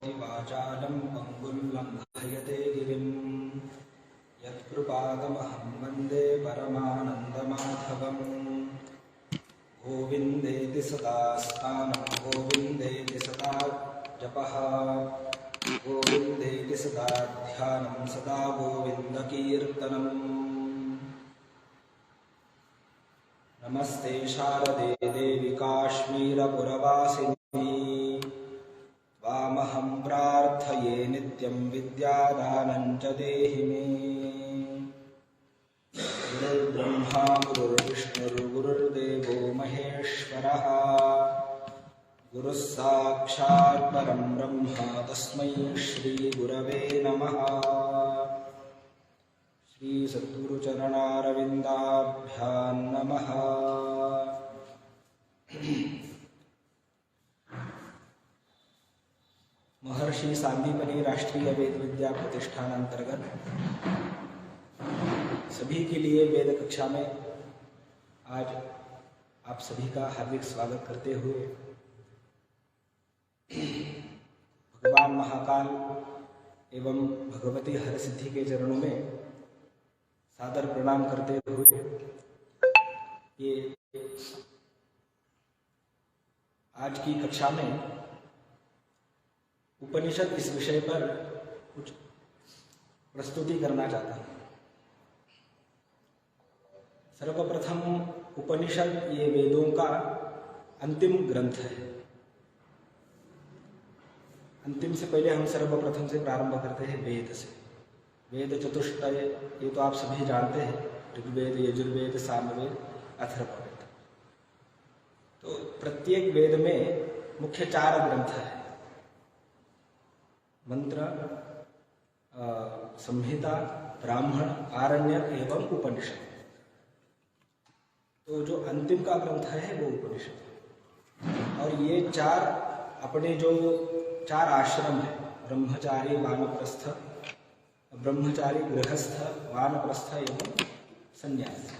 वाचालं पङ्गुल्लङ्घयते गिरिं यत्कृपातमहं वन्दे परमानन्दमाधवम्। गोविन्देति सदा स्नानं गोविन्देति सदा जपः गोविन्देति सदा ध्यानं सदा गोविन्दकीर्तनम्। नमस्ते शारदे देवी काश्मीरपुरवासिनी वामहं प्रार्थये नित्यं विद्यादानं च देहि मे। गुरुर्ब्रह्मा गुरुर्विष्णुर्गुरुर्देवो महेश्वरः गुरुः साक्षात् परं ब्रह्म तस्मै श्रीगुरवे नमः। श्री सद्गुरुचरणारविन्दाभ्यां नमः। महर्षि सांदीपनि राष्ट्रीय वेद विद्या प्रतिष्ठान अंतर्गत सभी के लिए वेद कक्षा में आज आप सभी का हार्दिक स्वागत करते हुए भगवान महाकाल एवं भगवती हरसिद्धि के चरणों में सादर प्रणाम करते हुए ये आज की कक्षा में उपनिषद इस विषय पर कुछ प्रस्तुति करना चाहता हूँ। सर्वप्रथम उपनिषद ये वेदों का अंतिम ग्रंथ है। अंतिम से पहले हम सर्वप्रथम से प्रारंभ करते हैं वेद से। वेद चतुष्टय ये तो आप सभी जानते हैं, ऋग्वेद यजुर्वेद सामवेद अथर्ववेद। तो प्रत्येक वेद में मुख्य 4 ग्रंथ है, मंत्र, संहिता, ब्राह्मण, आरण्यक एवं उपनिषद। तो जो अंतिम का ग्रंथ है वो उपनिषद है। और ये 4 अपने जो 4 आश्रम है, ब्रह्मचारी वानप्रस्थ, ब्रह्मचारी गृहस्थ, वानप्रस्थ एवं संन्यासी,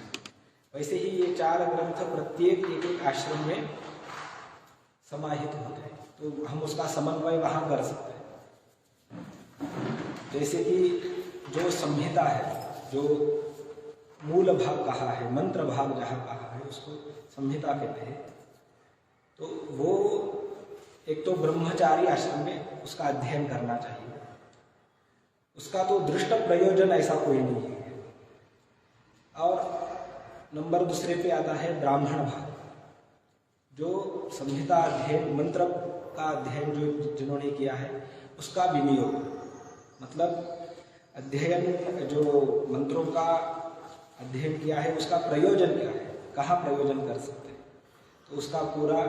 वैसे ही ये 4 ग्रंथ प्रत्येक एक आश्रम में समाहित होते हैं। तो हम उसका समन्वय वहाँ कर सकते हैं। जैसे कि जो संहिता है, जो मूल भाग कहा है, मंत्र भाग जहाँ कहा है, उसको संहिता कहते हैं। तो वो एक तो ब्रह्मचारी आश्रम में उसका अध्ययन करना चाहिए। उसका तो दृष्ट प्रयोजन ऐसा कोई नहीं है। और नंबर दूसरे पे आता है ब्राह्मण भाग, जो संहिता अध्ययन, मंत्र का अध्ययन जो जिन्होंने किया है उसका विनियोग, मतलब अध्ययन, जो मंत्रों का अध्ययन किया है उसका प्रयोजन क्या है, कहाँ प्रयोजन कर सकते हैं, तो उसका पूरा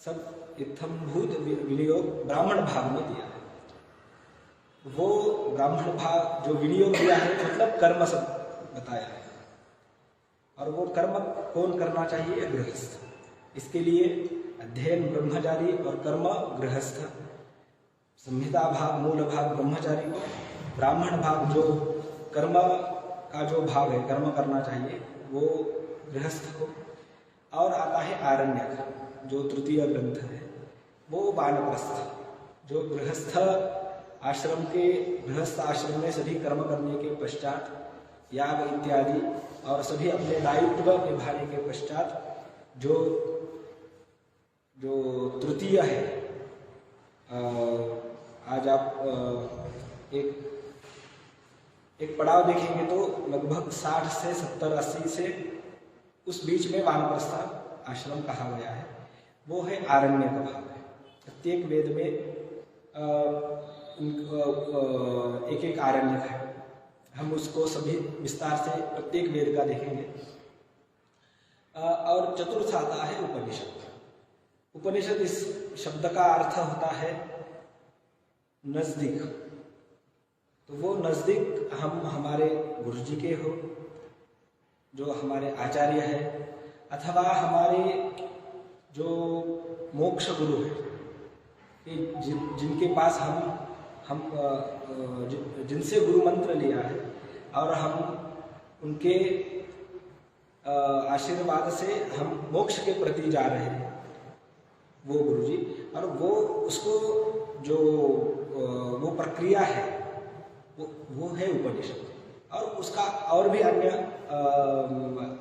सब इत्थम्भूत विनियोग ब्राह्मण भाग में दिया है। वो ब्राह्मण भाग जो विनियोग दिया है मतलब कर्म सब बताया है। और वो कर्म कौन करना चाहिए? गृहस्थ। इसके लिए अध्ययन ब्रह्मचारी और कर्म गृहस्थ। संहिता भाग, मूल भाग ब्रह्मचारी को, ब्राह्मण भाग जो कर्म का जो भाग है, कर्म करना चाहिए, वो गृहस्थ को। और आता है आरण्यक, जो तृतीय ग्रंथ है, वो वानप्रस्थ, जो गृहस्थ आश्रम के, गृहस्थ आश्रम में सभी कर्म करने के पश्चात, याग इत्यादि और सभी अपने दायित्व निभाने के पश्चात जो तृतीय है, आज आप एक पड़ाव देखेंगे तो लगभग 60 से 70, 80 से उस बीच में वानप्रस्थ आश्रम कहा गया है, वो है आरण्य का भाग है। प्रत्येक वेद में एक एक आरण्य है। हम उसको सभी विस्तार से प्रत्येक वेद का देखेंगे। और चतुर्थ आता है उपनिषद। उपनिषद इस शब्द का अर्थ होता है नजदीक। तो वो नजदीक हम हमारे गुरु जी के हो, जो हमारे आचार्य है, अथवा हमारे जो मोक्ष गुरु है, जिनके पास हम जिनसे गुरु मंत्र लिया है और हम उनके आशीर्वाद से हम मोक्ष के प्रति जा रहे हैं, वो गुरुजी। और वो उसको जो वो प्रक्रिया है वो है उपनिषद। और उसका और भी अन्य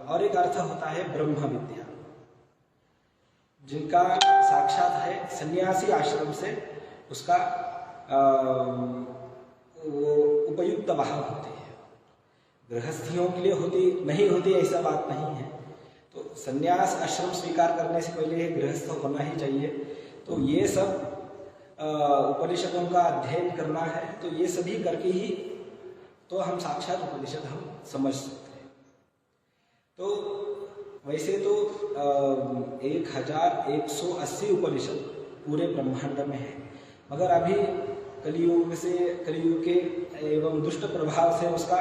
और एक अर्थ होता है ब्रह्म विद्या, जिनका साक्षात है सन्यासी आश्रम से उसका वो उपयुक्त वहां होती है। गृहस्थियों के लिए होती नहीं होती ऐसा बात नहीं है। तो सन्यास आश्रम स्वीकार करने से पहले गृहस्थ होना ही चाहिए। तो ये सब उपनिषदों का अध्ययन करना है, तो ये सभी करके ही तो हम साक्षात उपनिषद हम समझ सकते हैं। तो वैसे तो 1180 उपनिषद पूरे ब्रह्मांड में है, मगर अभी कलियुग के एवं दुष्ट प्रभाव से उसका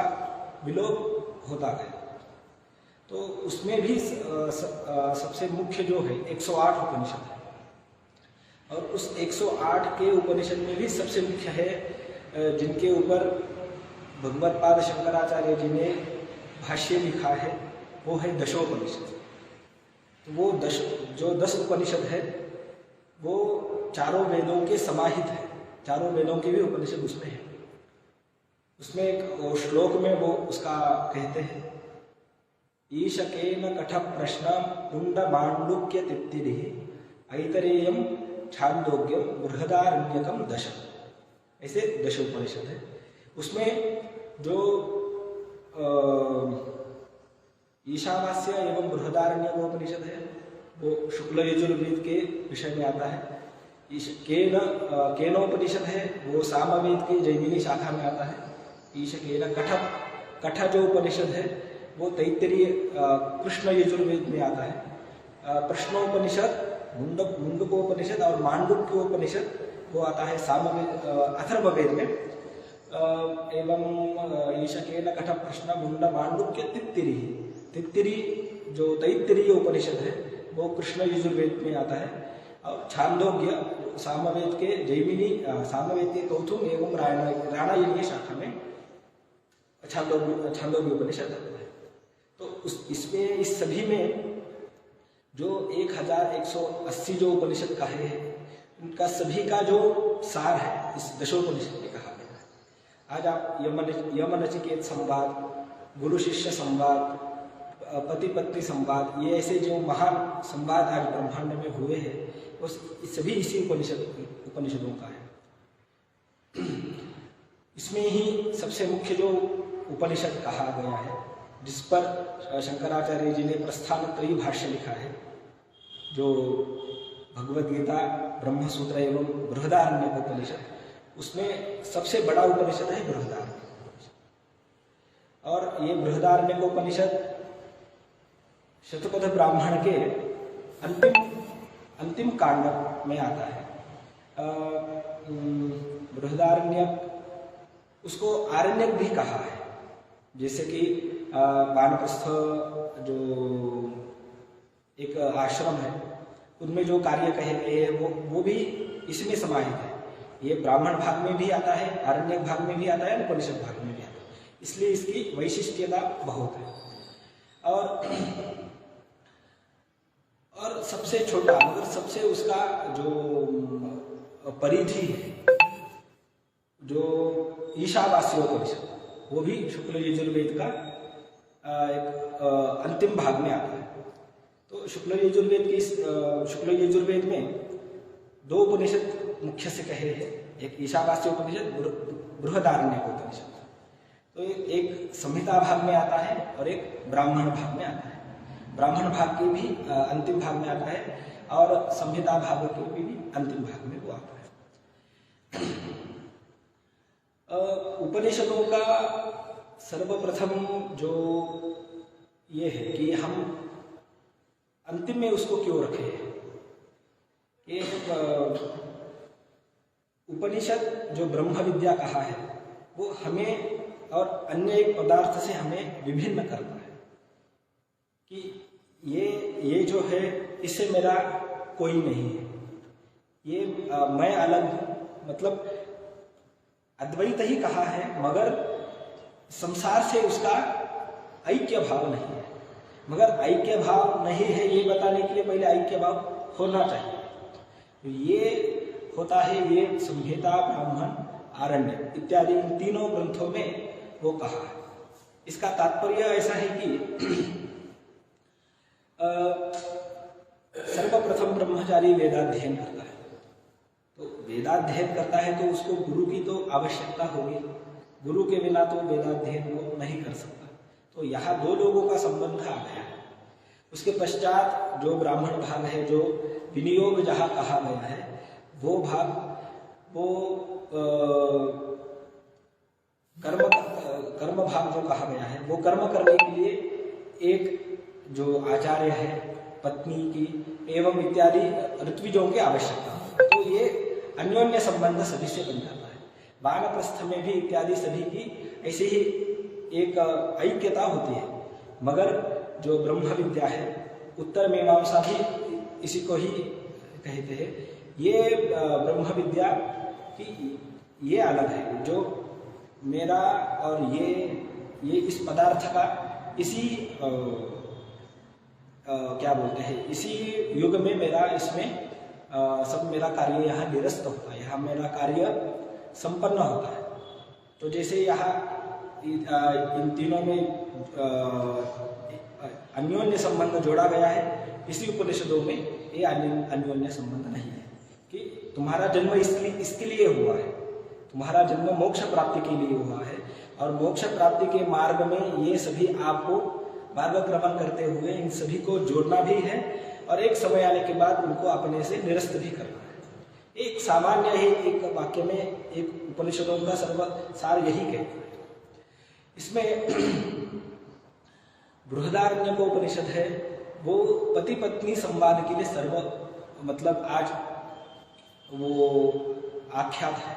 विलोप होता गया। तो उसमें भी सबसे मुख्य जो है 108 उपनिषद है, और उस 108 के उपनिषद में भी सबसे मुख्य है जिनके ऊपर भगवत्पाद शंकराचार्य जी ने भाष्य लिखा है, वो है दशोपनिषद। तो वो 10 उपनिषद है, वो चारों वेदों के समाहित है, चारों वेदों के भी उपनिषद उसमें है। उसमें एक श्लोक में वो उसका कहते हैं, ईशकेन कठ प्रश्न मुंड मांडुक्य तिप्तिरिः ऐतरेयम छांदोग्यम बृहदारण्यकम दश, ऐसे दशोपनिषद है। उसमें जो ईशावास्य एवं बृहदारण्यक उपनिषद है वो शुक्ल यजुर्वेद के विषय में आता है। केनोपनिषद है वो सामवेद के जैमिनी शाखा में आता है। ईशकेन कठ जो उपनिषद है वो तैत्तरीय कृष्ण यजुर्वेद में आता है। प्रश्नोपनिषद, मुंडकोपनिषद और मांडुक्योपनिषद वो आता है सामवेद अथर्ववेद में। एवं ईशकेन कठ प्रश्न मुंड मांडुक्य तित्तिरी जो तैत्तरीय उपनिषद है वो कृष्ण यजुर्वेद में आता है। और छांदोग्य सामवेद के जैमिनी सामवेद के कौथुम एवं राणायनीय शाखा में छांदोग्य उपनिषद आता है। तो इसमें इस सभी में जो 1180 जो उपनिषद कहे हैं उनका सभी का जो सार है इस दशोपनिषद में कहा गया है। आज आप यम नचिकेत संवाद, गुरु शिष्य संवाद, पति पत्नी संवाद, ये ऐसे जो महान संवाद आज ब्रह्मांड में हुए हैं वो सभी इसी उपनिषदों का है। इसमें ही सबसे मुख्य जो उपनिषद कहा गया है, जिस पर शंकराचार्य जी ने प्रस्थानत्रयी भाष्य लिखा है, जो भगवद गीता, ब्रह्मसूत्र एवं बृहदारण्यक उपनिषद, उसमें सबसे बड़ा उपनिषद है बृहदारण्यक उपनिषद। और ये बृहदारण्यक उपनिषद शतपथ ब्राह्मण के अंतिम कांड में आता है। बृहदारण्यक उसको आरण्यक भी कहा है, जैसे कि वानप्रस्थ जो एक आश्रम है उनमें जो कार्य कहे गए हैं वो भी इसमें समाहित है। ये ब्राह्मण भाग में भी आता है, आरण्यक भाग में भी आता है, उपनिषद भाग में भी आता है, इसलिए इसकी वैशिष्ट्यता बहुत है। और सबसे छोटा मगर सबसे उसका जो परिधि है, जो ईशावास्योपनिषद, वो भी शुक्ल यजुर्वेद का एक अंतिम भाग में आता है। तो शुक्ल यजुर्वेद में 2 उपनिषद मुख्य से कहे हैं, एक ईशावास्य उपनिषद, बृहदारण्यक उपनिषद। तो एक संहिता भाग में आता है और एक ब्राह्मण भाग में आता है। ब्राह्मण भाग के भी अंतिम भाग में आता है और संहिता भाग के भी अंतिम भाग में वो आता है। उपनिषदों का सर्वप्रथम जो ये है कि हम अंतिम में उसको क्यों रखे हैं। ये उपनिषद जो ब्रह्म विद्या कहा है वो हमें और अन्य एक पदार्थ से हमें विभिन्न करता है कि ये जो है इससे मेरा कोई नहीं है, ये मैं अलग हूँ, मतलब अद्वैत ही कहा है मगर संसार से उसका ऐक्य भाव नहीं है। मगर ऐक्य भाव नहीं है ये बताने के लिए पहले ऐक्य भाव होना चाहिए। ये होता है ये संहिता, ब्राह्मण, आरण्य इत्यादि इन तीनों ग्रंथों में वो कहा है। इसका तात्पर्य ऐसा है कि सर्वप्रथम ब्रह्मचारी वेदाध्ययन करता है, तो वेदाध्ययन करता है तो उसको गुरु की तो आवश्यकता होगी, गुरु के बिना तो वेदाध्ययन वो नहीं कर सकता। तो यहाँ दो लोगों का संबंध आ गया है। उसके पश्चात जो ब्राह्मण भाग है, जो विनियोग जहाँ कहा गया है, वो भाग वो कर्म भाग जो कहा गया है, वो कर्म करने के लिए एक जो आचार्य है, पत्नी की एवं इत्यादि ऋत्विजों की आवश्यकता है। तो ये अन्योन्य संबंध सभी से बन जाता है। वानप्रस्थ में भी इत्यादि सभी की ऐसे ही एक ऐक्यता होती है। मगर जो ब्रह्म विद्या है, उत्तर मीमांसा भी इसी को ही कहते हैं। ये ब्रह्म विद्या की ये अलग है, जो मेरा और ये इस पदार्थ का इसी क्या बोलते हैं, इसी युग में मेरा इसमें सब मेरा कार्य यहाँ निरस्त होता है, यहाँ मेरा कार्य संपन्न होता है। तो जैसे यहाँ इन तीनों में अन्योन्य संबंध जोड़ा गया है, इसी उपनिषदों में ये अन्योन्य संबंध नहीं है कि तुम्हारा जन्म इसके लिए हुआ है, तुम्हारा जन्म मोक्ष प्राप्ति के लिए हुआ है, और मोक्ष प्राप्ति के मार्ग में ये सभी आपको मार्गक्रमण करते हुए इन सभी को जोड़ना भी है, और एक समय आने के बाद उनको अपने से निरस्त भी करना है। एक सामान्य ही एक वाक्य में एक उपनिषदों का सर्वसार यही कहता है। इसमें बृहदारण्य को उपनिषद है, वो पति पत्नी संवाद के लिए मतलब आज वो आख्यात है।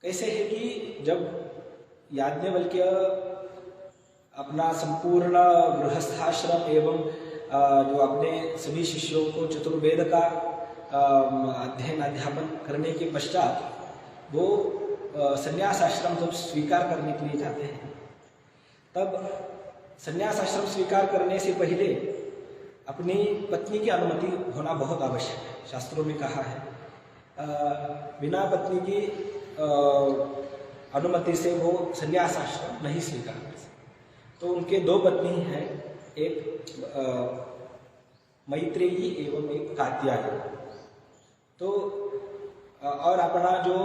कैसे है कि जब याज्ञवल्क्य अपना संपूर्ण गृहस्थाश्रम एवं जो अपने सभी शिष्यों को चतुर्वेद का अध्ययन अध्यापन करने के पश्चात वो संन्यास आश्रम जब स्वीकार करने के लिए जाते हैं, तब संन्यास आश्रम स्वीकार करने से पहले अपनी पत्नी की अनुमति होना बहुत आवश्यक है। शास्त्रों में कहा है बिना पत्नी की अनुमति से वो संन्यास आश्रम नहीं स्वीकार कर सकते। तो उनके दो पत्नी हैं, एक मैत्रेयी एवं एक कात्यायनी। तो और अपना जो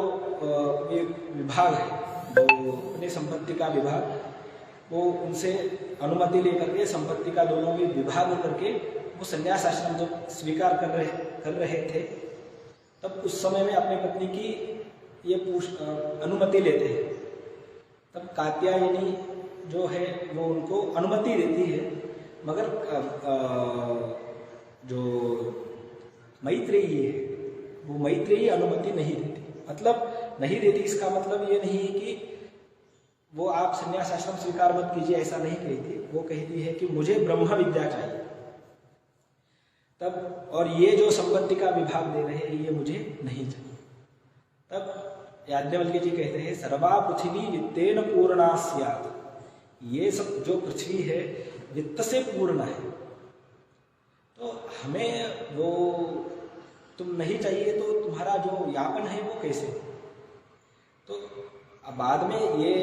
एक विभाग है, जो अपनी संपत्ति का विभाग, वो उनसे अनुमति लेकर के संपत्ति का दोनों भी विभाग करके वो संन्यास आश्रम जब स्वीकार कर रहे थे, तब उस समय में अपनी पत्नी की ये अनुमति लेते हैं। तब कात्यायनी जो है वो उनको अनुमति देती है, मगर जो मैत्रेयी है वो मैत्रेयी अनुमति नहीं देती। मतलब नहीं देती, इसका मतलब ये नहीं है कि वो आप संन्यास आश्रम स्वीकार मत कीजिए, ऐसा नहीं कहती। वो कहती है कि मुझे ब्रह्म विद्या चाहिए। तब और ये जो संपत्ति का विभाग दे रहे हैं ये मुझे नहीं चाहिए। तब याज्ञवल्क्य जी कहते हैं सर्वा पृथ्वी वित्तेन पूर्णा स्यात्। ये सब जो पृथ्वी है वित्त से पूर्ण है, तो हमें वो तुम नहीं चाहिए, तो तुम्हारा जो यापन है वो कैसे? तो बाद में ये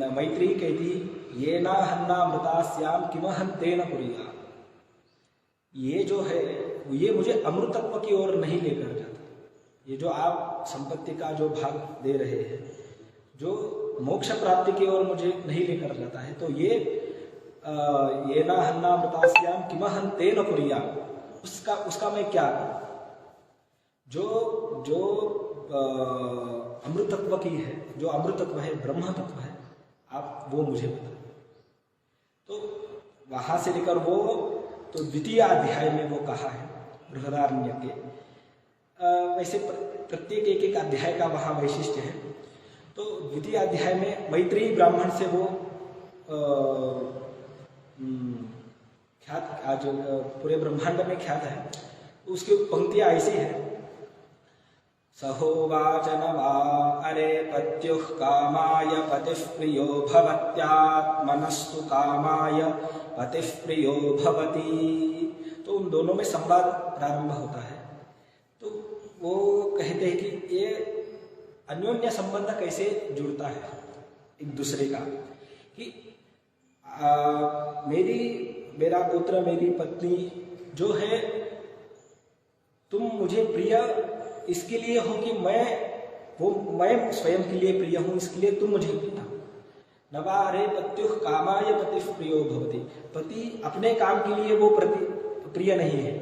मैत्रेयी कहती ये ना हन्ना मृता श्याम किमहं तेन कुर्या। ये जो है ये मुझे अमृतत्व की ओर नहीं लेकर जाता। ये जो आप संपत्ति का जो भाग दे रहे हैं, जो मोक्ष प्राप्ति की ओर मुझे नहीं लेकर जाता है, तो ये ना हन्ना मृता श्याम किमहं तेन कुर्या, उसका मैं क्या करूं? जो अमृतत्व की है, जो अमृतत्व है, ब्रह्म तत्व है, आप वो मुझे बताओ। तो वहां से लेकर वो तो द्वितीय अध्याय में वो कहा है बृहदारण्य के। वैसे प्रत्येक एक अध्याय का वहाँ वैशिष्ट्य है। तो द्वितीय अध्याय में मैत्रेयी ब्राह्मण से वो ख्यात आज पूरे ब्रह्मांड में ख्यात है। उसकी पंक्तियां ऐसी है, सहोवाच न वा अरे पत्युः कामाय पतिः प्रियो भवत्यात्मनस्तु कामाय पतिः प्रियो भवति। तो उन दोनों में संवाद प्रारंभ होता है। तो वो कहते हैं कि ये अन्योन्य संबंध कैसे जुड़ता है एक दूसरे का, कि मेरा पुत्र, मेरी पत्नी जो है, तुम मुझे प्रिय इसके लिए हो कि मैं स्वयं के लिए प्रिय हूं, इसके लिए तुम मुझे प्रिय हो। नवारे पत्युः कामाय पतिः प्रियो भवति। पति अपने काम के लिए वो प्रिय नहीं है,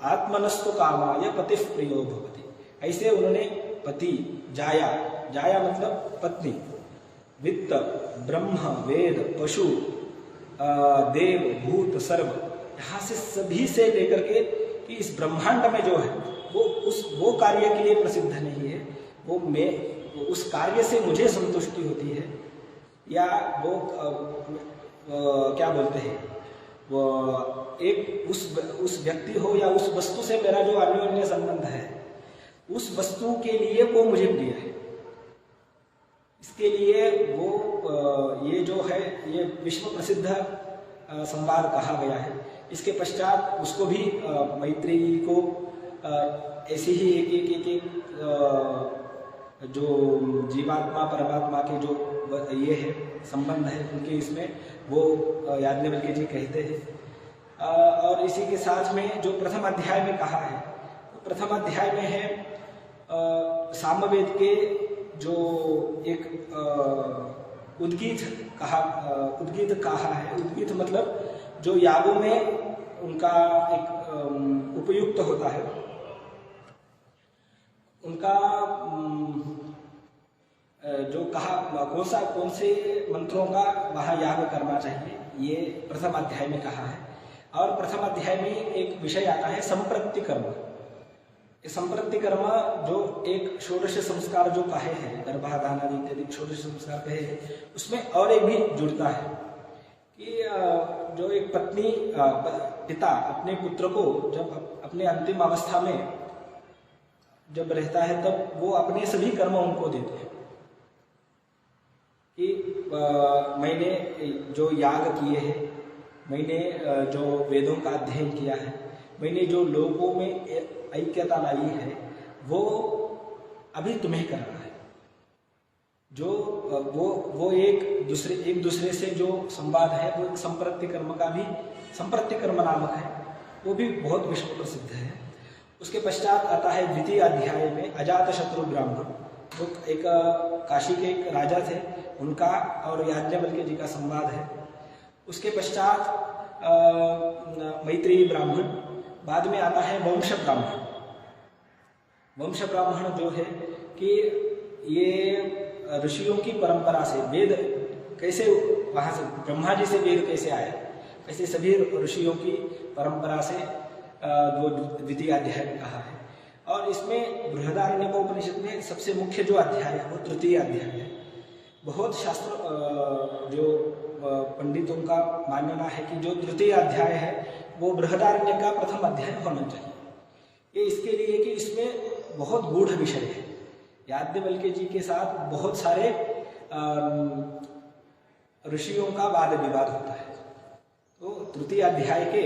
आत्मनस्तु कामाय पतिः प्रियो भवति। ऐसे उन्होंने पति, जाया मतलब पत्नी, वित्त, ब्रह्म, वेद, पशु, देव, भूत, सर्व, यहाँ से सभी से लेकर के कि इस ब्रह्मांड में जो है वो कार्य के लिए प्रसिद्ध नहीं है, वो उस कार्य से मुझे संतुष्टि होती है, या वो क्या बोलते हैं, वो एक उस व्यक्ति हो या उस वस्तु से मेरा जो अन्योन्य संबंध है, उस वस्तु के लिए वो मुझे प्रिय है। इसके लिए वो ये जो है ये विश्व प्रसिद्ध संवाद कहा गया है। इसके पश्चात उसको भी मैत्रेयी को ऐसे ही एक जो जीवात्मा परमात्मा के जो ये है संबंध है उनके, इसमें वो याज्ञवल्क्य जी कहते हैं। और इसी के साथ में जो प्रथम अध्याय में कहा है, प्रथम अध्याय में है सामवेद के जो एक उद्गीत कहा है। उद्गीत मतलब जो यागों में उनका एक उपयुक्त होता है, उनका जो कहा कौन से मंत्रों का वहाँ याग करना चाहिए, ये प्रथम अध्याय में कहा है। और प्रथम अध्याय में एक विषय आता है संप्रति कर्म। संप्रति कर्म जो एक षोडश संस्कार जो कहे हैं, गर्भाधान आदि इत्यादि षोडश संस्कार कहे हैं, उसमें और एक भी जुड़ता है कि जो एक पत्नी पिता अपने पुत्र को जब अपने अंतिम अवस्था में जब रहता है तब वो अपने सभी कर्म उनको देते हैं कि मैंने जो याग किए हैं, मैंने जो वेदों का अध्ययन किया है, मैंने जो लोगों में ऐक्यता लाई है, वो अभी तुम्हें करना है। जो वो एक दूसरे से जो संवाद है वो एक संप्रति कर्म का भी संप्रति कर्म नामक है, वो भी बहुत विश्व प्रसिद्ध है। उसके पश्चात आता है द्वितीय अध्याय में अजातशत्रु ब्राह्मण, जो एक काशी के एक राजा थे, उनका और याज्ञवल्क्य जी का संवाद है। उसके पश्चात मैत्रेयी ब्राह्मण, बाद में आता है वंश ब्राह्मण। वंश ब्राह्मण जो है कि ये ऋषियों की परंपरा से वेद कैसे वहां से ब्रह्मा जी से वेद कैसे आए, ऐसे सभी ऋषियों की परंपरा से वो द्वितीय अध्याय में कहा है। और इसमें बृहदारण्यकोपनिषद में सबसे मुख्य जो अध्याय है वो तृतीय अध्याय है। बहुत शास्त्र जो पंडितों का मानना है कि जो तृतीय अध्याय है वो बृहदारण्य का प्रथम अध्याय होना चाहिए। ये इसके लिए कि इसमें बहुत गूढ़ विषय है। याज्ञवल्क्य जी के साथ बहुत सारे ऋषियों का वाद विवाद होता है। तो तृतीय अध्याय के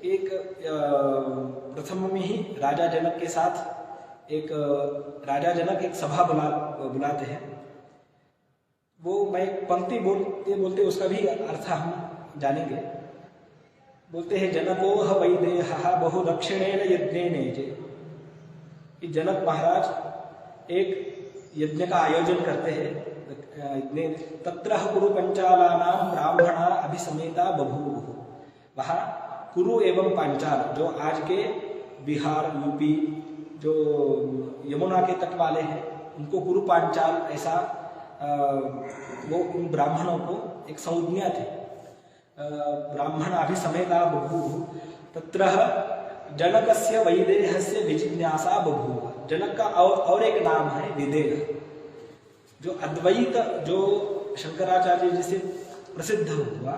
एक प्रथम में ही राजा जनक के साथ राजा जनक एक सभा बुलाते हैं। वो मैं पंक्ति बोलते उसका भी अर्थ हम जानेंगे। बोलते हैं जनको ह वैदेहः बहु दक्षिणेन यज्ञेन जे, कि जनक महाराज एक यज्ञ का आयोजन करते हैं। तत्र कुरु पंचालानां ब्राह्मणा अभिसमेता बभूवुः। वहाँ कुरु एवं पांचाल जो आज के बिहार यूपी जो यमुना के तट वाले हैं उनको कुरु पांचाल ऐसा वो उन ब्राह्मणों को एक संज्ञा थी। ब्राह्मण अभिसमेता बभूवुः तत्र जनकस्य वैदेहस्य विजिज्ञासा बभूव। जनक का और एक नाम है विदेह। जो अद्वैत जो शंकराचार्य जी से प्रसिद्ध हुआ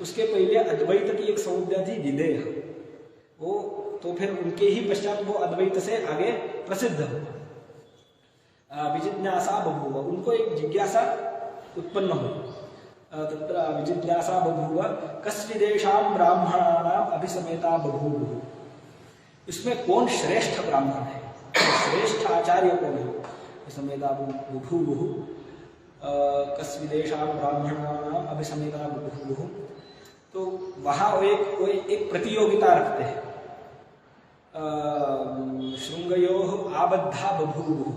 उसके पहले अद्वैत की एक संज्ञा थी विदेह। वो तो फिर उनके ही पश्चात वो अद्वैत से आगे प्रसिद्ध हुआ। विजिज्ञासा बभूव, उनको एक जिज्ञासा उत्पन्न हुई। तत्र विजिज्ञासा बभूव कस्विदेषां ब्राह्मणानां अभिसमेता बभूवुः। इसमें कौन श्रेष्ठ ब्राह्मण है? श्रेष्ठ आचार्य कौन है? अभिसमेता बुभुवुः कस्विदेशां ब्राह्मणानाम् अभिसमेता बुभुवुः। तो वहाँ वो एक प्रतियोगिता रखते हैं। शृंगयोः आबद्धा बभूवुः,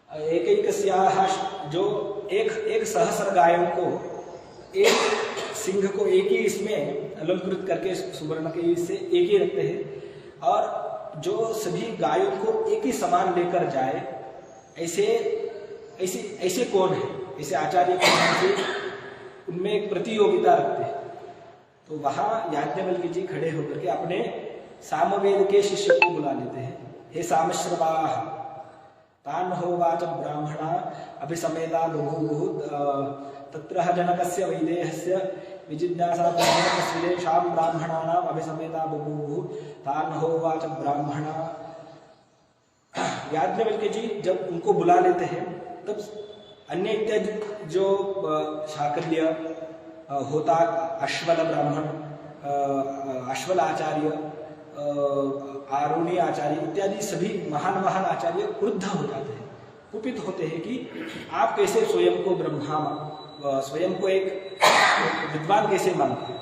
एकैकस्याः जो एक सहस्र गायों को, एक सिंह को एक ही इसमें अलंकृत करके सुवर्ण के से एक ही रखते हैं, और जो सभी गायों को एक ही समान लेकर जाए, ऐसे कौन है? ऐसे आचार्य के नाम से उनमें एक प्रतियोगिता रखते हैं। तो वहां याज्ञवल्क्य जी खड़े होकर के अपने सामवेद के शिष्य को बुला लेते हैं। हे सामश्रवाः तान् होवाच ब्राह्मणा अभिसमेता बभूवुः तत्र जनकस्य वैदेहस्य विजिज्ञासा कस्विदेशां ब्राह्मणानाम् अभिसमेता बभूवुः तान् होवाच ब्राह्मणा। याज्ञवल्क्य जी जब उनको बुला लेते हैं तब अन्य इत्यादि जो शाकल्य होता, अश्वल ब्राह्मण, अश्वल आचार्य, आरुणी आचार्य इत्यादि सभी महान आचार्य क्रुद्ध हो जाते हैं, कुपित होते हैं कि आप कैसे स्वयं को ब्रह्मा, स्वयं को एक विद्वान कैसे मानते हैं।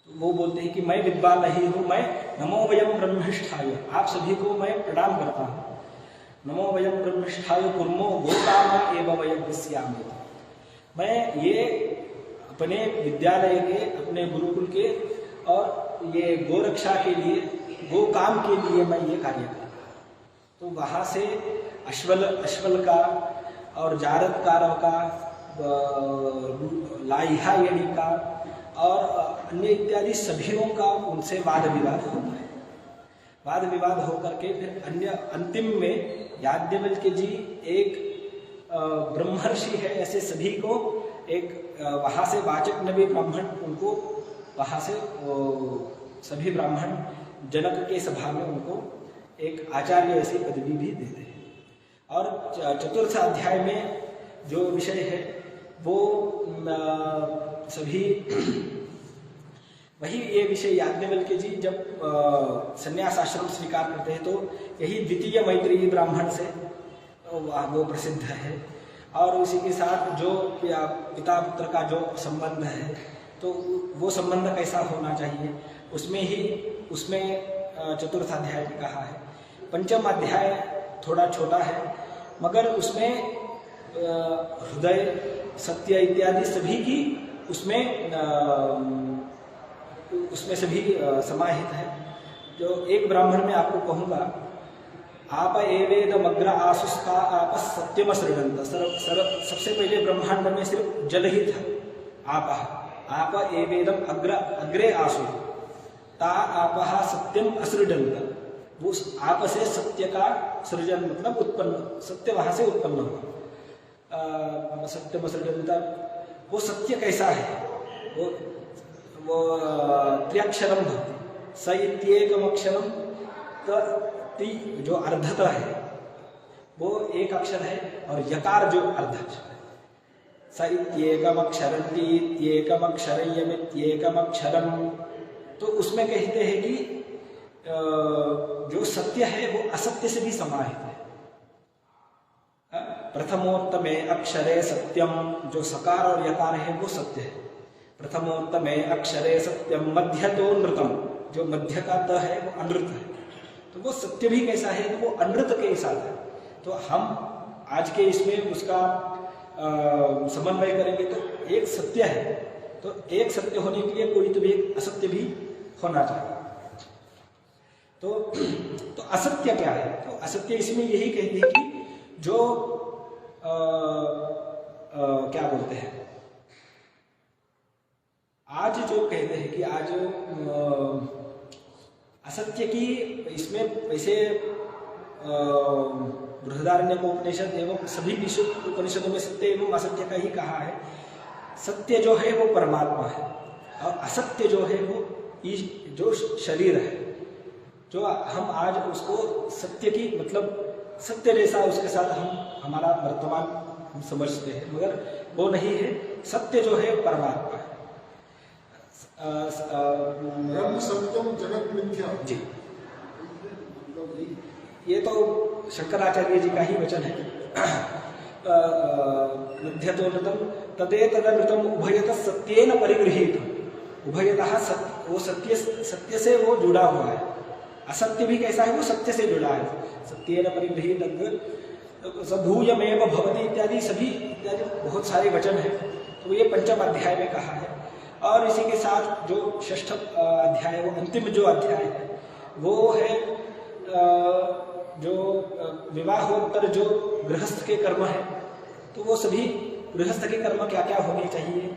तो वो बोलते हैं कि मैं विद्वान नहीं हूँ, मैं नमो वयम ब्रह्मिष्ठाय, आप सभी को मैं प्रणाम करता हूँ। नमो वयम ब्रह्मिष्ठाय कुर्मो गोकामा एव वयम विस्यामि। मैं ये अपने विद्यालय के, अपने गुरुकुल के और ये गोरक्षा के लिए, गो काम के लिए मैं ये कार्य करता हूँ। तो वहाँ से अश्वल का और जारदकारों का, लाइहा यड़ी का और अन्य इत्यादि सभीयों का उनसे वाद विवाद होता है। वाद विवाद होकर के फिर अंतिम में याज्ञवल्क्य जी एक ब्रह्मर्षि है, ऐसे सभी को एक वहाँ से वाचक नबी ब्राह्मण, उनको वहाँ से सभी ब्राह्मण जनक के सभा में उनको एक आचार्य ऐसी पदवी भी देते हैं। और चतुर्थ अध्याय में जो विषय है वो सभी वही ये विषय याज्ञवल्क्य जी जब संन्यास आश्रम स्वीकार करते हैं तो यही द्वितीय मैत्रेयी ब्राह्मण से वो प्रसिद्ध है। और उसी के साथ जो पिता पुत्र का जो संबंध है तो वो संबंध कैसा होना चाहिए, उसमें चतुर्थ अध्याय में कहा है। पंचम अध्याय थोड़ा छोटा है मगर उसमें हृदय, सत्य इत्यादि सभी की उसमें सभी समाहित है। जो एक ब्राह्मण में आपको कहूँगा, आप एवेदमग्र आसुस्ता आप सत्यम सृजंत। सबसे पहले ब्रह्मांड में सिर्फ जल ही था। आप एवेदम अग्रे आसु ता आप सत्यम असृजंत। वो आप से सत्य का सृजन मतलब उत्पन्न, सत्य वहां से उत्पन्न हुआ। सत्यम असृजंत, वो सत्य कैसा है? वो त्र्यक्षरम भवति, स इत्येकम अक्षरम, जो अर्धत है वो एक अक्षर है, और यकार जो अर्ध अक्षर है। स इत्येकम अक्षरं इत्येकम अक्षरय्यम इत्येकम अक्षरम। तो उसमें कहते हैं कि जो सत्य है वो असत्य से भी समाहित है। प्रथमोत्तमे अक्षरे सत्यम, जो सकार और यकार है वो सत्य है। प्रथमोत्तमे अक्षरे सत्यम मध्यतो नृतम, जो मध्य का त है वो अनृत है। तो वो सत्य भी कैसा है? तो वो अनृत के साथ है। तो हम आज के इसमें उसका समन्वय करेंगे तो एक सत्य है, तो एक सत्य होने के लिए कोई तो भी एक असत्य भी होना चाहिए। तो असत्य क्या है? तो असत्य इसमें यही कहते हैं कि जो क्या बोलते हैं, आज जो कहते हैं कि आज असत्य की, इसमें वैसे बृहदारण्यकोपनिषद एवं सभी उपनिषदों में सत्य एवं असत्य का ही कहा है। सत्य जो है वो परमात्मा है, और असत्य जो है वो जो शरीर है, जो हम आज उसको सत्य की मतलब सत्य जैसा उसके साथ हमारा वर्तमान हम समझते हैं, मगर वो नहीं है। सत्य जो है परमात्मा है। ब्रह्म सत्यम जगत मिथ्या। जी, ये तो शंकराचार्य जी का ही वचन है। मध्यतोनृतम तदेतदनृतम उभयतः सत्येन परिगृहीतम। उभयतः वो सत्य से वो जुड़ा हुआ है, असत्य भी कैसा है, वो सत्य से जुड़ा है। सत्येन परिगृहीतम सभूयमेव भवति इत्यादि सभी इत्यादि बहुत सारे वचन हैं। तो ये पंचम अध्याय में कहा है। और इसी के साथ जो षष्ठ अध्याय, वो अंतिम जो अध्याय है वो है जो विवाहोत्तर जो गृहस्थ के कर्म है, तो वो सभी गृहस्थ के कर्म क्या क्या होने चाहिए,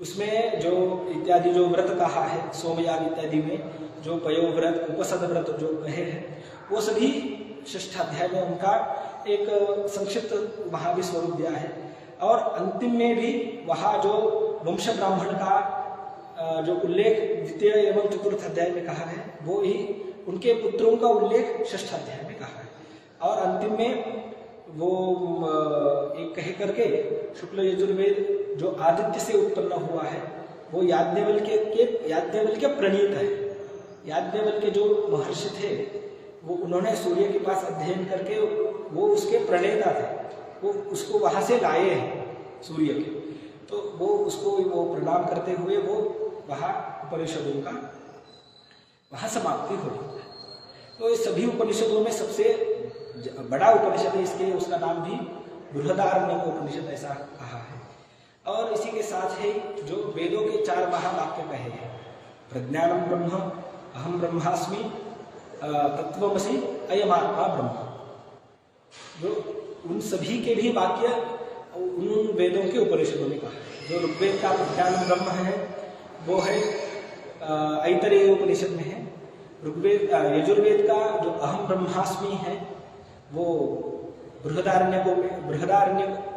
उसमें जो इत्यादि जो व्रत कहा है सोमयाग इत्यादि में, जो पयोव्रत उपसद व्रत जो कहे हैं, वो सभी षष्ठाध्याय में उनका एक संक्षिप्त वहाँ भी स्वरूप दिया है। और अंतिम में भी वहाँ जो वंश ब्राह्मण का जो उल्लेख द्वितीय एवं चतुर्थ अध्याय में कहा है, वो ही उनके पुत्रों का उल्लेख षष्ठाध्याय में कहा है। और अंतिम में वो एक कहे करके शुक्ल यजुर्वेद जो आदित्य से उत्पन्न हुआ है, वो याज्ञवल्क्य प्रणीत है। याज्ञवल्क्य जो महर्षि थे, वो उन्होंने सूर्य के पास अध्ययन करके वो उसके प्रणेता थे, वो उसको वहां से लाए हैं सूर्य के। तो वो उसको वो प्रणाम करते हुए वो वहाँ उपनिषदों का वहाँ समाप्ति हो रही है। तो इस सभी उपनिषदों में सबसे बड़ा उपनिषद है, इसके उसका नाम भी बृहदारण्यक उपनिषद ऐसा कहा है। और इसी के साथ है जो वेदों के 4 महावाक्य कहे हैं, प्रज्ञानम ब्रह्म, अहम ब्रह्मास्मि, तत्वमसि, अयमात्मा ब्रह्म। जो उन सभी के भी वाक्य उन वेदों के उपनिषदों में कहा है। जो ऋग्वेद का प्रज्ञानम ब्रह्म है वो है ऐतरेय उपनिषद में है। यजुर्वेद का जो अहम ब्रह्मास्मि है वो बृहदारण्यक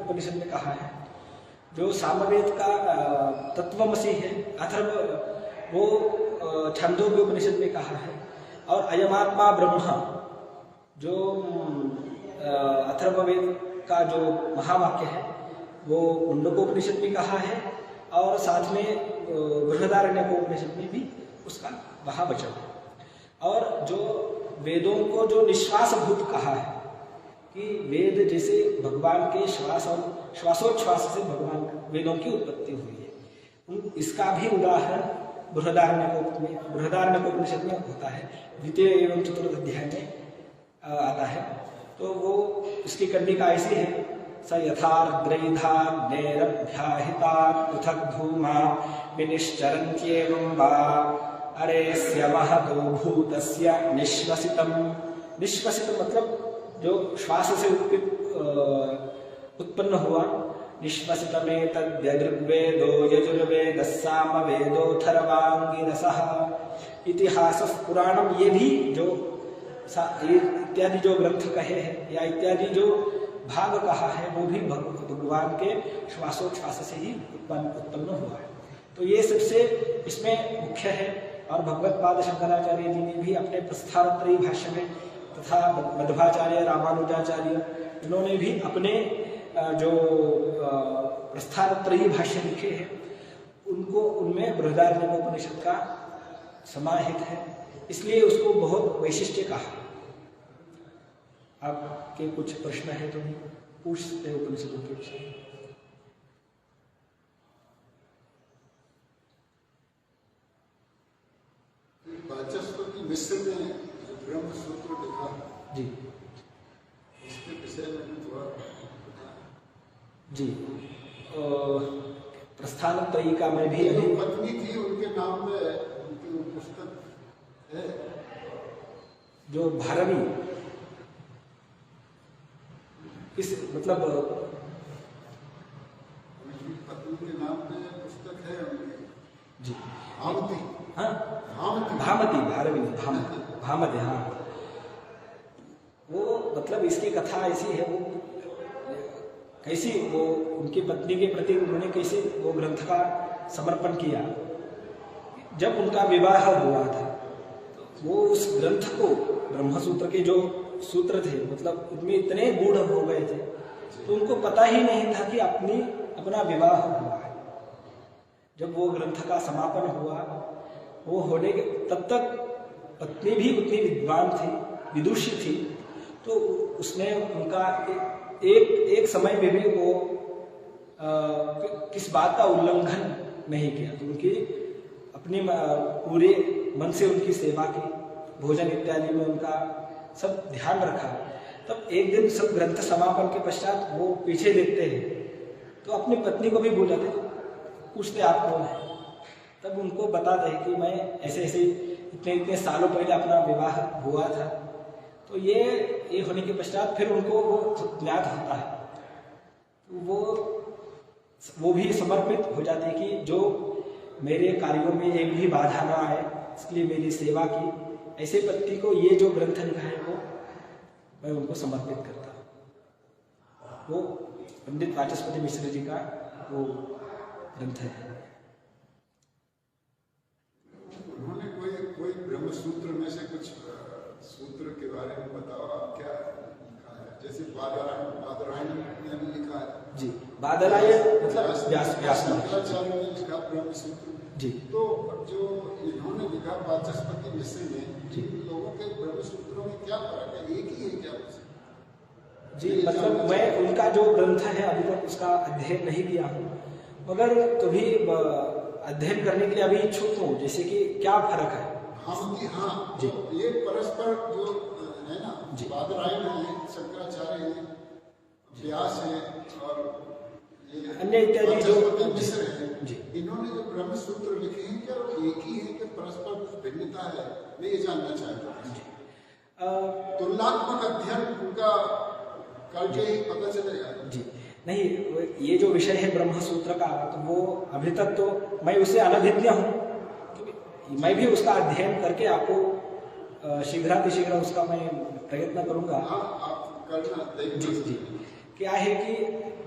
उपनिषद में कहा है। जो सामवेद का तत्वमसि है अथर्व, वो छांदोग्य उपनिषद में कहा है। और अयमात्मा ब्रह्म जो अथर्ववेद का जो महावाक्य है वो मुंडकोपनिषद में कहा है। और साथ में बृहदारण्यकोपनिषद में भी उसका वहाँ वचन है। और जो वेदों को जो निश्वासभूत कहा है कि वेद जैसे भगवान के श्वास और श्वासोच्छ्वास से भगवान वेदों की उत्पत्ति हुई है, इसका भी उदाहरण बृहदारण्यकोपनिषद में होता है, द्वितीय एवं चतुर्थ अध्याय में आता है। तो वो इसकी कंडिका ऐसी है, स यथार्द्रैधा नेरभ्याहिता पृथक धूमा विनिश्चरन्त्येवं वा अरेस्य महतो भूतस्य निश्वसितम। निश्वसित मतलब जो श्वास से उत्पन्न हुआ। निश्वसितमेतद्यदृग्वेदो यजुर्वेदः सामवेदोऽथर्वाङ्गिरसः इतिहासः पुराणम। ये भी जो इत्यादि जो ग्रंथ कहे हैं या इत्यादि जो भाग कहा है वो भी भगवान के श्वासोच्छ्वास से ही उत्पन्न हुआ है। तो ये सबसे इसमें मुख्य है। और भगवत्पाद शंकराचार्य जी ने भी अपने प्रस्थानत्रयी भाष्य में तथा मध्वाचार्य रामानुजाचार्य इन्होंने भी अपने जो प्रस्थानत्रयी भाष्य लिखे हैं उनको उनमें बृहदारण्यकोपनिषद का समाहित है, इसलिए उसको बहुत वैशिष्ट्य कहा। आपके कुछ प्रश्न है तो पूछ सकते हैं उपनिषदों के विषय। वाचस्पति मिश्र ने ब्रह्म सूत्र लिखा जी, इसके विषय में थोड़ा जी प्रस्थानत्रयी का मैं भी अभी पत्नी थी उनके नाम में उनकी पुस्तक है जो भारवी इस मतलब उनकी पत्नी के नाम में पुस्तक है उनकी जी भामती। हाँ भामती भारवी भामती हाँ। वो मतलब इसकी कथा ऐसी है, वो कैसी वो उनकी पत्नी के प्रति उन्होंने कैसे वो ग्रंथ का समर्पण किया। जब उनका विवाह हुआ था तो वो उस ग्रंथ को ब्रह्मसूत्र के जो सूत्र थे मतलब उनमें इतने गूढ़ हो गए थे तो उनको पता ही नहीं था कि अपना विवाह हुआ है। जब वो ग्रंथ का समापन हुआ वो होने के तब तक पत्नी भी उतनी विद्वान थी, विदुषी थी, तो उसने उनका एक समय में भी वो किस बात का उल्लंघन नहीं किया। तो उनकी अपनी पूरे मन से उनकी सेवा की, भोजन इत्यादि में उनका सब ध्यान रखा। तब एक दिन सब ग्रंथ समापन के पश्चात वो पीछे देखते हैं तो अपनी पत्नी को भी बुलाते, पूछते आप कौन है। तब उनको बताते हैं कि मैं ऐसे ऐसे इतने सालों पहले अपना विवाह हुआ था। तो ये होने के पश्चात फिर उनको वो ज्ञात होता है, तो वो भी समर्पित हो जाते हैं कि जो मेरे कार्यों में एक भी बाधा ना आए, इसलिए मेरी सेवा की। ऐसे पति को ये जो ग्रंथ लिखा है वो मैं उनको समर्पित करता हूँ। वो पंडित वाचस्पति मिश्र जी का वो ग्रंथ है। उन्होंने कोई ब्रह्म सूत्र में से कुछ सूत्र के बारे में बताओ, क्या लिखा है? जैसे बादरायण ने लिखा है जी, बादरायण मतलब व्यास शंकराचार्य ने लिखा ब्रह्म सूत्र जी। तो जो इन्होंने लिखा वाचस्पति मिश्र ने, जी, लोगों के ब्रह्म सूत्रों में क्या फर्क है? एक ही है क्या? जी, मतलब मैं उनका जो ग्रंथ है अभी तक उसका अध्ययन नहीं किया हूँ, मगर कभी अध्ययन करने के लिए अभी इच्छुक हूँ, जैसे कि क्या फर्क है। हाँ जी, ये परस्पर जो है ना, जी, बादरायण है, शंकराचार्य है, व्यास है और अन्य इत्यादि जो मिश्र है, जी, इन्होंने जो ब्रह्म सूत्र लिखे हैं क्या एक ही है कि परस्पर कुछ भिन्नता है? मैं ये जानना चाहता हूँ। तुलनात्मक अध्ययन उनका करके ही पता चलेगा। जी नहीं, ये जो विषय है ब्रह्म सूत्र का, तो वो अभी तक तो मैं उससे अनभिज्ञ हूँ, तो मैं भी उसका अध्ययन करके आपको शीघ्रातिशीघ्र उसका मैं प्रयत्न करूँगा। आप करना। जी जी, क्या है कि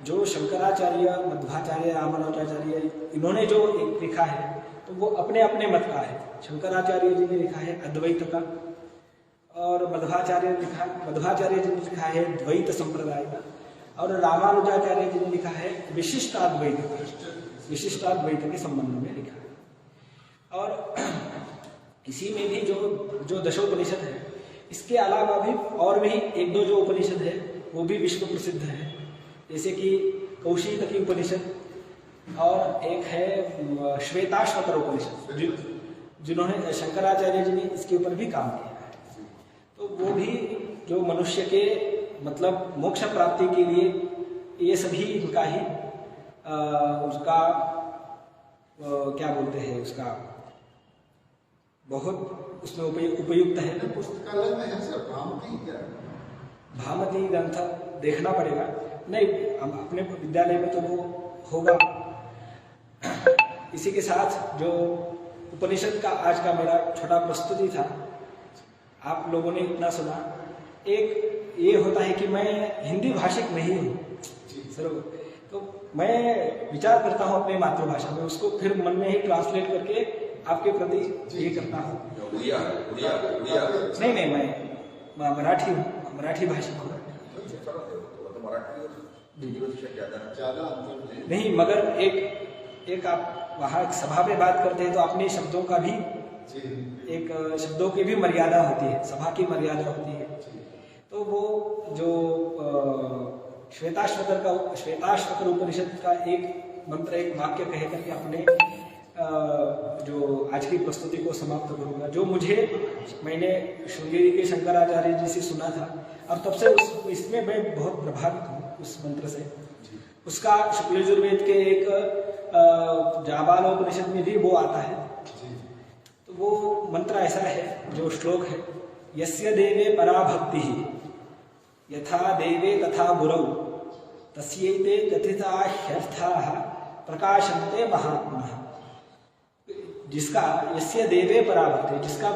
जो शंकराचार्य, मध्वाचार्य, रामानुजाचार्य, इन्होंने जो एक लिखा है तो वो अपने अपने मत का है। शंकराचार्य जी ने लिखा है अद्वैत का, और मध्वाचार्य जी ने लिखा है द्वैत संप्रदाय का, और रामानुजाचार्य जी ने लिखा है विशिष्टाद्वैत के संबंध में लिखा है। और इसी में भी जो दशोपनिषद है, इसके अलावा भी और भी एक दो जो उपनिषद है वो भी विश्व प्रसिद्ध है, जैसे कि कौशिक की उपनिषद, और एक है श्वेताश्वतर उपनिषद, जिन्होंने शंकराचार्य जी ने इसके ऊपर भी काम किया है। तो वो भी जो मनुष्य के मतलब मोक्ष प्राप्ति के लिए ये सभी इनका ही उसका क्या बोलते हैं, उसका बहुत उसमें उपयुक्त है। पुस्तकालय में है सर भामती ग्रंथ देखना पड़ेगा, नहीं अपने विद्यालय में तो वो होगा। इसी के साथ जो उपनिषद का आज का मेरा छोटा प्रस्तुति था, आप लोगों ने इतना सुना। एक ये होता है कि मैं हिंदी भाषिक नहीं हूँ सर, तो मैं विचार करता हूँ अपने मातृभाषा में, उसको फिर मन में ही ट्रांसलेट करके आपके प्रति ये करता हूँ। नहीं, मैं मराठी हूँ, मराठी भाषिक हूँ। नहीं, मगर एक आप वहाँ सभा में बात करते हैं तो अपने शब्दों का भी एक शब्दों की भी मर्यादा होती है, सभा की मर्यादा होती है। तो वो जो श्वेताश्वतर उपनिषद का एक मंत्र, एक वाक्य कह करके अपने जो आज की प्रस्तुति को समाप्त करूंगा, जो मैंने श्रृंगेरी के शंकराचार्य जी से सुना था, और तब से इसमें मैं बहुत प्रभावित हूँ उस मंत्र से। उसका शुक्ल यजुर्वेद के एक जाबालोपनिषद में भी वो आता है। तो वो मंत्र ऐसा है, जो श्लोक है, यस्य देवे परा भक्ति यथा देवे तथा गुरौ तस्यैते कथिता ह्यर्थाः प्रकाशन्ते महात्मनः। जिसका यस्य देवे परा भक्ति, जिसका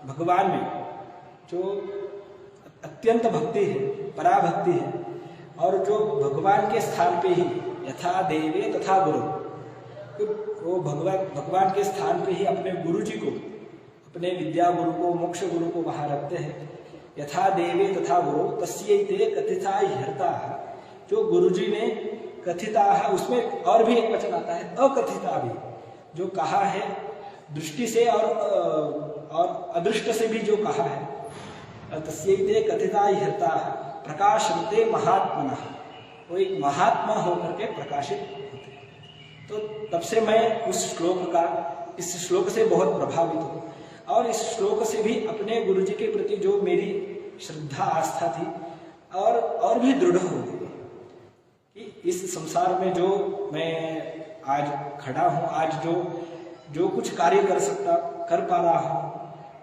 भगवान में जो अत्यंत भक्ति है, परा भक्ति है, और जो भगवान के स्थान पे ही यथा देवे तथा गुरु, वो भगवान के स्थान पे ही अपने गुरु जी को, अपने विद्या गुरु को, मोक्ष गुरु को वहां रखते हैं। यथा देवे तथा गुरु तस्यैते कथिता ह्यर्थाः, जो गुरु जी ने कथिता, उसमें और भी एक वचन आता है अकथिता भी, जो कहा है दृष्टि से और अदृष्ट से भी जो कहा है, तस्यैते कथिता ह्यर्था प्रकाशन्ते महात्मनः। वो एक महात्मा होकर के प्रकाशित होते हैं। तो तब से मैं इस श्लोक से बहुत प्रभावित हूँ और इस श्लोक से भी अपने गुरुजी के प्रति जो मेरी श्रद्धा आस्था थी और भी दृढ़ हो गई कि इस संसार में जो मैं आज खड़ा हूँ, आज जो कुछ कार्य कर पा रहा हूँ,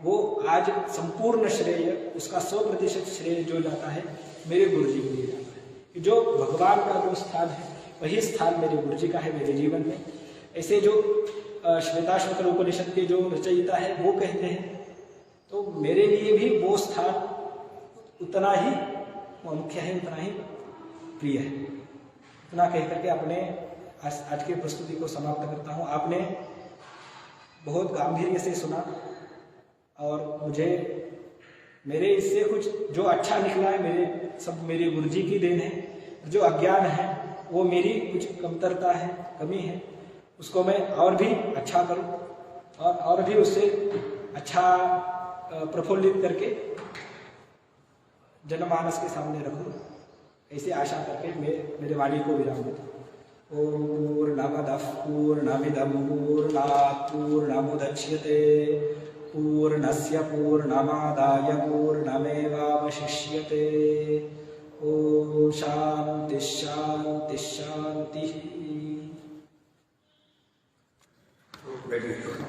वो आज संपूर्ण श्रेय, उसका 100% श्रेय जो जाता है मेरे गुरुजी को दिया जाता है। कि जो भगवान का जो स्थान है वही स्थान मेरे गुरुजी का है मेरे जीवन में। ऐसे जो श्वेताश्वतर उपनिषद के जो रचयिता है वो कहते हैं, तो मेरे लिए भी वो स्थान उतना ही मुख्य है, उतना ही प्रिय है। इतना कह करके अपने आज के प्रस्तुति को समाप्त करता हूँ। आपने बहुत गांभीर्य से सुना और मुझे मेरे इससे कुछ जो अच्छा निकला है सब मेरे गुरुजी की देन है। जो अज्ञान है वो मेरी कुछ कमतरता है, कमी है, उसको मैं और भी अच्छा करूं और भी उससे अच्छा प्रफुल्लित करके जनमानस के सामने रखूं, ऐसे आशा करके मैं मेरे वाणी को विराम देता हूं। ओम पूर्णमदः पूर्णमिदं पूर्णात् पूर्णमुदच्यते पूर्णस्य पूर्णमादाय पूर्णमेवावशिष्यते। ओम शांति शांति शांति। Very good.